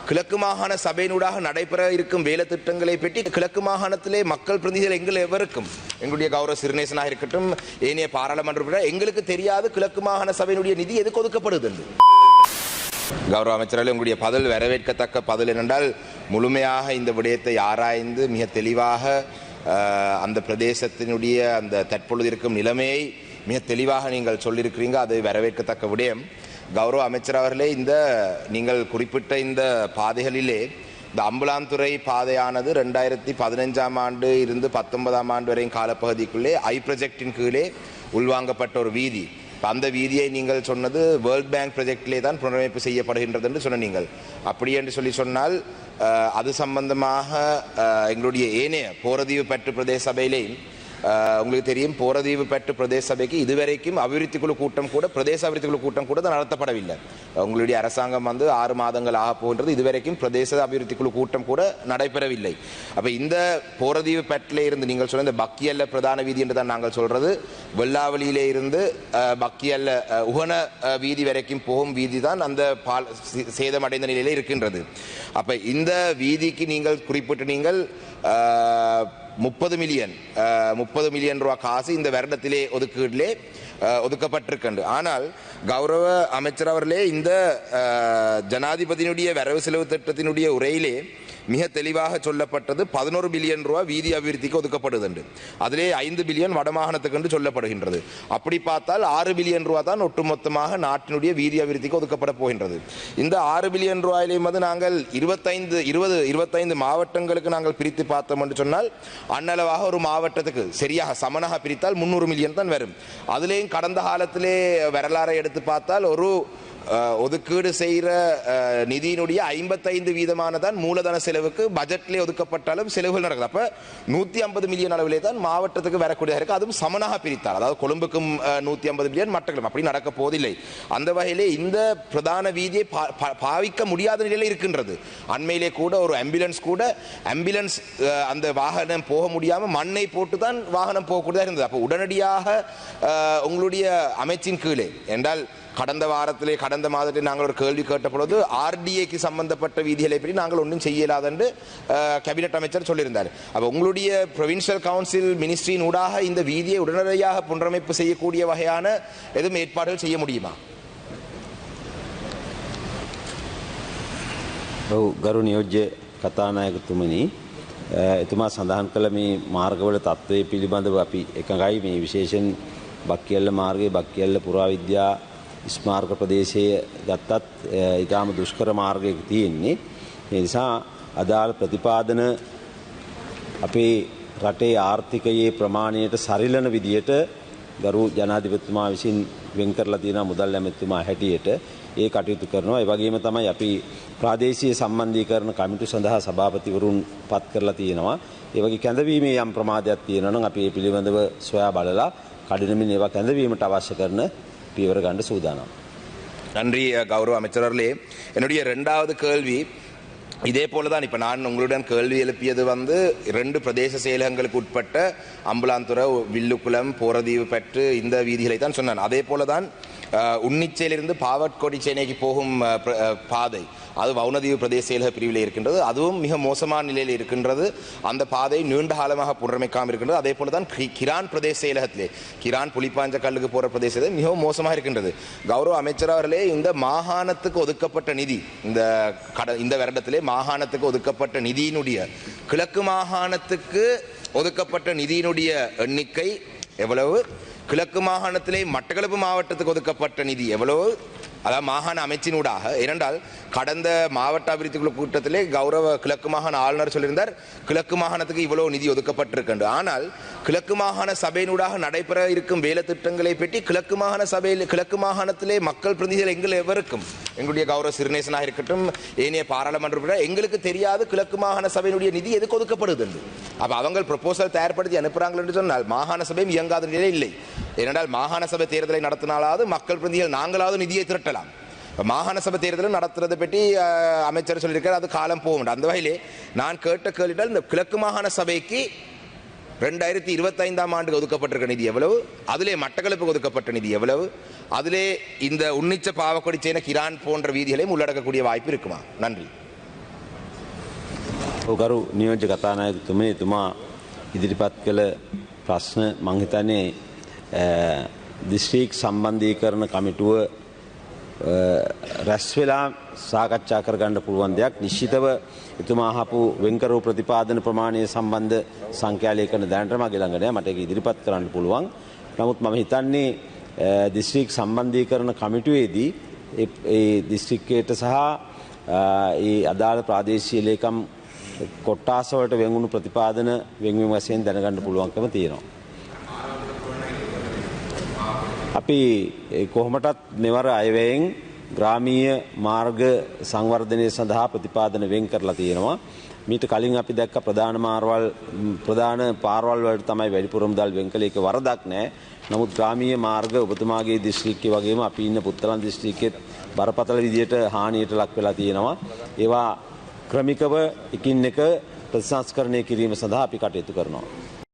கிழக்கு மாகாண சபையினூடாக நடைபெற இருக்கும் வேலை திட்டங்களை பற்றி கிழக்கு மாகாணத்திலே மக்கள் பிரதிநிதிகள் எங்கள் எவருக்கும் எங்களுடைய கௌரவ சிறுநேசனாக இருக்கட்டும் ஏனைய பாராளுமன்ற உறுப்பினர் எங்களுக்கு தெரியாது கிழக்கு மாகாண சபையினுடைய நிதி எதுக்கு ஒதுக்கப்படுது என்று. கௌரவ அமைச்சர்கள் உங்களுடைய பதில் வரவேற்கத்தக்க பதில் என்னென்றால் முழுமையாக இந்த விடயத்தை ஆராய்ந்து மிக தெளிவாக அந்த பிரதேசத்தினுடைய அந்த தற்பொழுது இருக்கும் நிலைமையை மிக தெளிவாக நீங்கள் சொல்லியிருக்கிறீங்க. அது வரவேற்கத்தக்க விடயம். கௌரவ அமைச்சர் அவர்களே, இந்த நீங்கள் குறிப்பிட்ட இந்த பாதைகளிலே இந்த அம்புலாந்துறை பாதையானது 2015ஆம் ஆண்டு இருந்து 19ஆம் ஆண்டு வரையும் காலப்பகுதிக்குள்ளே ஐ ப்ரொஜெக்டின் கீழே உள்வாங்கப்பட்ட ஒரு வீதி. அந்த வீதியை நீங்கள் சொன்னது வேர்ல்ட் பேங்க் ப்ரொஜெக்டிலே தான் புனரமைப்பு செய்யப்படுகின்றது என்று சொன்ன நீங்கள் அப்படி என்று சொன்னால் அது சம்பந்தமாக எங்களுடைய ஏனைய போரதீவு பெற்று பிரதேச சபையிலேயும் உங்களுக்கு தெரியும் போரதீவு பெற்று பிரதேச சபைக்கு இதுவரைக்கும் அபிவிருத்தி குழு கூட்டம் கூட பிரதேச அபிவிருத்தி குழு கூட்டம் கூட நடத்தப்படவில்லை. உங்களுடைய அரசாங்கம் 6 மாதங்கள் ஆக போகின்றது. இதுவரைக்கும் பிரதேச அபிவிருத்தி குழு கூட்டம் கூட நடைபெறவில்லை. அப்ப இந்த போரதீவு பெற்றிலே இருந்து நீங்கள் சொன்ன இந்த பக்கியல்ல பிரதான வீதி என்று தான் நாங்கள் சொல்றது வெள்ளாவளியிலே இருந்து பக்கியல்ல உகன வீதி வரைக்கும் போகும் வீதி தான் அந்த சேதமடைந்த நிலையிலே இருக்கின்றது. அப்ப இந்த வீதிக்கு நீங்கள் குறிப்பிட்டு நீங்கள் 30 மில்லியன் ரூபாய் காசு இந்த வருடத்திலே ஒதுக்கீட்டிலே ஒதுக்கப்பட்டிருக்கின்றது. ஆனால் கௌரவ அமைச்சர் அவர்களே, இந்த ஜனாதிபதியினுடைய வரவு செலவு திட்டத்தினுடைய உரையிலே மிக தெளிவாக சொல்லப்பட்டது 11 பில்லியன் ரூபாய் வீதி அபிவிருத்திக்கு ஒதுக்கப்படுது. அதிலே 5 பில்லியன் வடமாகாணத்துக்கு என்று சொல்லப்படுகின்றது. அப்படி பார்த்தால் 6 பில்லியன் ரூபாய் தான் ஒட்டுமொத்தமாக நாட்டினுடைய வீதி அபிவிருத்திக்கு ஒதுக்கப்பட போகின்றது. இந்த 6 பில்லியன் ரூபாயிலேயும் நாங்கள் 25 மாவட்டங்களுக்கு நாங்கள் பிரித்து பார்த்தோம் என்று சொன்னால் அன்னளவாக ஒரு மாவட்டத்துக்கு சரியாக சமனாக பிரித்தால் 300 மில்லியன் தான் வரும். அதிலேயும் கடந்த காலத்திலே வரலாறை எடுத்து பார்த்தால் ஒரு ஒதுக்கீடு செய்கிற நிதியினுடைய 55% தான் மூலதன செலவுக்கு பட்ஜெட்லேயே ஒதுக்கப்பட்டாலும் செலவுகள் நடக்குது. அப்போ 150 மில்லியன் அளவிலே தான் மாவட்டத்துக்கு வரக்கூடியதாக இருக்குது. அதுவும் சமனாக பிரித்தார். அதாவது கொழும்புக்கும் 150 மில்லியன் மட்டக்களும் அப்படி நடக்க போவதில்லை. அந்த வகையிலே இந்த பிரதான வீதியை பாவிக்க முடியாத நிலையில் இருக்கின்றது. அண்மையிலே கூட ஒரு ஆம்புலன்ஸ் அந்த வாகனம் போக முடியாமல் மண்ணை போட்டு தான் வாகனம் போகக்கூடியதாக இருந்தது. அப்போ உடனடியாக உங்களுடைய அமைச்சின் கீழே என்றால் கடந்த மாதத்தில் நாங்கள் ஒரு கேள்வி கேட்ட பொழுது ஆர்டிஏக்கு சம்பந்தப்பட்ட வீதிகளை பற்றி நாங்கள் ஒன்றும் செய்யலாது என்று கேபினட் அமைச்சர் சொல்லியிருந்தார். அப்போ உங்களுடைய ப்ரொவின்சியல் கவுன்சில் மினிஸ்ட்ரியின் ஊடாக இந்த வீதியை உடனடியாக புனரமைப்பு செய்யக்கூடிய வகையான எதுவும் ஏற்பாடுகள் செய்ய முடியுமா? ගරු නියෝජ්‍ය කතානායකතුමනි, එතුමා සඳහන් කළ මේ මාර්ගවල තත්ත්වය පිළිබඳව අපි එකඟයි. මේ විශේෂයෙන් බක්කියල්ල මාර්ගයේ බක්කියල්ල පුරාවිද්‍යා ස්මාරක ප්‍රදේශයේ ගත්තත් ඊටාම දුෂ්කර මාර්ගයක තියෙන්නේ. ඒ නිසා අදාළ ප්‍රතිපාදන අපේ රටේ ආර්ථිකයේ ප්‍රමාණයට සරිලන විදියට ගරු ජනාධිපතිතුමා විසින් වෙන් කරලා තියෙන මුදල් ඇමතුමා හැටියට ඒ කටයුතු කරනවා. ඒ වගේම තමයි අපි ප්‍රාදේශීය සම්බන්ධීකරණ කමිටු සඳහා සභාපතිවරුන් පත් කරලා තියෙනවා. ඒ වගේ කැඳවීමේ යම් ප්‍රමාදයක් තියෙනවා නම් අපි ඒ පිළිබඳව සොයා බලලා කඩිනමින් ඒවා කැඳවීමට අවශ්‍ය කරන பியவர் கண்டு சூதானம். நன்றி கௌரவ அமைச்சர்களே. என்னுடைய 2வது கேள்வி இதே போலதான். இப்ப நான் உங்களுடன் கேள்வி எழுப்பியது 2 பிரதேச செயலகங்களுக்கு உட்பட்ட அம்புலாந்துறை, வில்லுக்குளம், போரதீவு பெற்று இந்த வீதிகளை தான் சொன்னான். அதே போலதான் உன்னிச்சையிலிருந்து பாவட்கோடி சேனைக்கு போகும் பாதை அது வவுனதீவு பிரதேச செயலக பிரிவில் இருக்கின்றது. அதுவும் மிக மோசமான நிலையில் இருக்கின்றது. அந்த பாதை நீண்ட காலமாக புனரமைக்காமல் இருக்கின்றது. அதே போலதான் கிரான் பிரதேச செயலகத்திலே கிரான் புலிப்பாஞ்ச கல்லுக்கு போற பிரதேசத்தில் மிகவும் மோசமாக இருக்கின்றது. கௌரவ அமைச்சர் அவர்களே, இந்த மாகாணத்துக்கு ஒதுக்கப்பட்ட நிதி இந்த வருடத்திலே மாகாணத்துக்கு ஒதுக்கப்பட்ட நிதியினுடைய கிழக்கு மாகாணத்துக்கு ஒதுக்கப்பட்ட நிதியினுடைய எண்ணிக்கை எவ்வளவு? கிழக்கு மாகாணத்திலே மட்டக்களப்பு மாவட்டத்துக்கு ஒதுக்கப்பட்ட நிதி எவ்வளவு? அதாவது மாகாண அமைச்சினூடாக. ஏனென்றால் கடந்த மாவட்ட அபிவிருத்தி குழு கூட்டத்திலே கௌரவ கிழக்கு மாகாண ஆளுநர் சொல்லியிருந்தார் கிழக்கு மாகாணத்துக்கு இவ்வளவு நிதி ஒதுக்கப்பட்டிருக்கின்ற. ஆனால் கிழக்கு மாகாண சபையினூடாக நடைபெற இருக்கும் வேலை திட்டங்களை பற்றி கிழக்கு மாகாணத்திலே மக்கள் பிரதிநிதிகள் எங்கள் எவருக்கும் எங்களுடைய கௌரவ சிறுநேசனாக இருக்கட்டும் ஏனைய பாராளுமன்ற உறுப்பினர் எங்களுக்கு தெரியாது கிழக்கு மாகாண சபையினுடைய நிதி எதுக்கு ஒதுக்கப்படுது என்று. அப்ப அவங்க ப்ரொபோசல் தயார்படுத்தி அனுப்புறாங்க என்று சொன்னால் மாகாண சபையும் இயங்காத நிலை இல்லை. ஏனென்றால் மாகாண சபை தேர்தலை நடத்தினாலாவது மக்கள் பிரதிநிதிகள் நாங்களாவது நிதியை திரட்டலாம். மாகாண சபை தேர்தலும் நடத்துறதை பற்றி அமைச்சர் சொல்லியிருக்காரு, அது காலம் போகும். அந்த வகையிலே நான் கேட்ட கேள்விட்டால் இந்த கிழக்கு மாகாண சபைக்கு 2025ஆம் ஆண்டுக்கு ஒதுக்கப்பட்டிருக்க நிதி எவ்வளவு? அதிலே மட்டக்களப்புக்கு ஒதுக்கப்பட்ட நிதி எவ்வளவு? அதிலே இந்த உன்னிச்ச பாவக்கொடி சேன கிரான் போன்ற வீதிகளையும் உள்ளடக்கக்கூடிய வாய்ப்பு இருக்குமா? நன்றி. ගරු නියෝජ්‍ය කතානායකතුමනි එතුමා ඉදිරිපත් කළ ප්‍රශ්න මං හිතන්නේ දිස්ත්‍රික් සම්බන්ධීකරණ කමිටුව රැස් වෙලා සාකච්ඡා කරගන්න පුළුවන් දෙයක්. නිශ්චිතව එතුමා අහපු වෙන්කරව ප්‍රතිපාදන ප්‍රමාණය සම්බන්ධ සංඛ්‍යා ලේඛන දැනට මගේ ළඟ නෑ. මට ඒක ඉදිරිපත් කරන්න පුළුවන්. නමුත් මම හිතන්නේ දිස්ත්‍රික් සම්බන්ධීකරණ කමිටුවේදී ඒ දිස්ත්‍රික්කයට සහ ඒ අදාළ ප්‍රාදේශීය ලේකම් කොට්ටාස වලට වෙන්වුණු ප්‍රතිපාදන වෙන්වීම වශයෙන් දැනගන්න පුළුවන්කම තියෙනවා. අපි කොහොමටත් මෙවර අයවැයෙන් ග්‍රාමීය මාර්ග සංවර්ධනය සඳහා ප්‍රතිපාදන වෙන් කරලා තියෙනවා. මීට කලින් අපි දැක්ක ප්‍රධාන පාරවල් වලට තමයි වැඩිපුර මුදල් වෙන් කළේ. ඒක වරදක් නෑ. නමුත් ග්‍රාමීය මාර්ග ඔබතුමාගේ දිස්ත්‍රික්කයේ වගේම අපි ඉන්න පුත්තලන් දිස්ත්‍රික්කෙත් බරපතල විදියට හානියට ලක් වෙලා තියෙනවා. ඒවා ක්‍රමිකව එකින් එක ප්‍රතිසංස්කරණය කිරීම සඳහා අපි කටයුතු කරනවා.